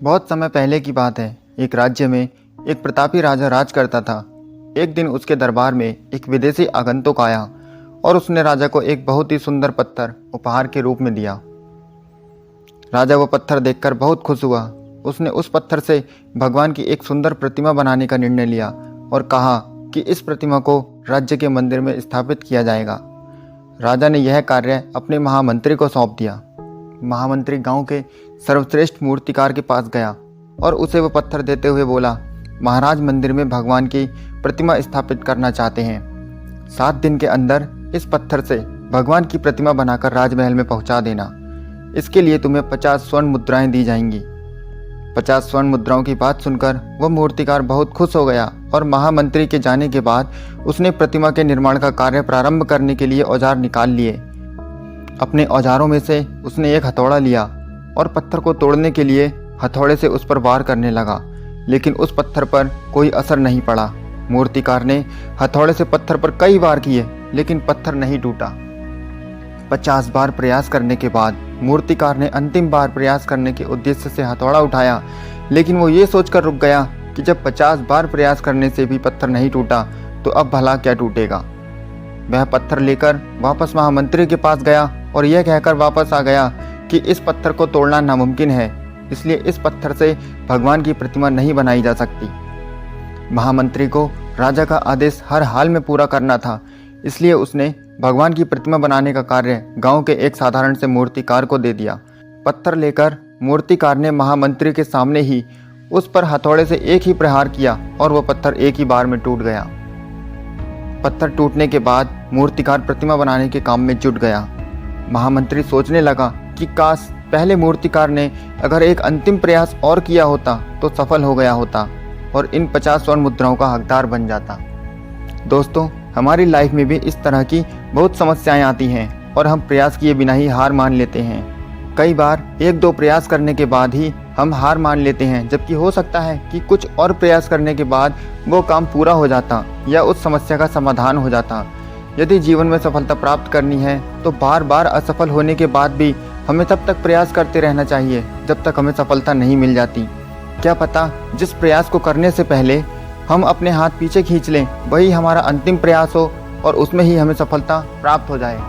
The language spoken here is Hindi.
बहुत समय पहले की बात है। एक राज्य में एक प्रतापी राजा राज करता था। एक दिन उसके दरबार में एक विदेशी आगंतुक आया और उसने राजा को एक बहुत ही सुंदर पत्थर उपहार के रूप में दिया। राजा वो पत्थर देखकर बहुत खुश हुआ। उसने उस पत्थर से भगवान की एक सुंदर प्रतिमा बनाने का निर्णय लिया और कहा कि इस प्रतिमा को राज्य के मंदिर में स्थापित किया जाएगा। राजा ने यह कार्य अपने महामंत्री को सौंप दिया। महामंत्री गांव के सर्वश्रेष्ठ मूर्तिकार के पास गया और उसे वो पत्थर देते हुए बोला, महाराज मंदिर में भगवान की प्रतिमा स्थापित करना चाहते हैं। 7 दिन के अंदर इस पत्थर से भगवान की प्रतिमा बनाकर राजमहल में पहुंचा देना। इसके लिए तुम्हें 50 स्वर्ण मुद्राएं दी जाएंगी। 50 स्वर्ण मुद्राओं की बात सुनकर वह मूर्तिकार बहुत खुश हो गया और महामंत्री के जाने के बाद उसने प्रतिमा के निर्माण का कार्य प्रारंभ करने के लिए औजार निकाल लिए। अपने औजारों में से उसने एक हथौड़ा लिया और पत्थर को तोड़ने के लिए हथौड़े से उस पर वार करने लगा, लेकिन उस पत्थर पर कोई असर नहीं पड़ा। मूर्तिकार ने हथौड़े से पत्थर पर कई वार किए, लेकिन पत्थर नहीं टूटा। 50 बार प्रयास करने के बाद मूर्तिकार ने अंतिम बार प्रयास करने के उद्देश्य से हथौड़ा उठाया, लेकिन वो ये सोचकर रुक गया कि जब 50 बार प्रयास करने से भी पत्थर नहीं टूटा तो अब भला क्या टूटेगा। वह पत्थर लेकर वापस महामंत्री के पास गया और यह कहकर वापस आ गया कि इस पत्थर को तोड़ना नामुमकिन है, इसलिए इस पत्थर से भगवान की प्रतिमा नहीं बनाई जा सकती। महामंत्री को राजा का आदेश हर हाल में पूरा करना था, इसलिए उसने भगवान की प्रतिमा बनाने का कार्य गांव के एक साधारण से मूर्तिकार को दे दिया। पत्थर लेकर मूर्तिकार ने महामंत्री के सामने ही उस पर हथौड़े से एक ही प्रहार किया और वह पत्थर एक ही बार में टूट गया। पत्थर टूटने के बाद मूर्तिकार प्रतिमा बनाने के काम में जुट गया। महामंत्री सोचने लगा कि काश पहले मूर्तिकार ने अगर एक अंतिम प्रयास और किया होता तो सफल हो गया होता और इन 50 स्वर्ण मुद्राओं का हकदार बन जाता। दोस्तों, हमारी लाइफ में भी इस तरह की बहुत समस्याएं आती हैं और हम प्रयास किए बिना ही हार मान लेते हैं। कई बार 1-2 प्रयास करने के बाद ही हम हार मान लेते हैं, जबकि हो सकता है कि कुछ और प्रयास करने के बाद वो काम पूरा हो जाता या उस समस्या का समाधान हो जाता। यदि जीवन में सफलता प्राप्त करनी है तो बार बार असफल होने के बाद भी हमें तब तक प्रयास करते रहना चाहिए जब तक हमें सफलता नहीं मिल जाती। क्या पता जिस प्रयास को करने से पहले हम अपने हाथ पीछे खींच लें वही हमारा अंतिम प्रयास हो और उसमें ही हमें सफलता प्राप्त हो जाए।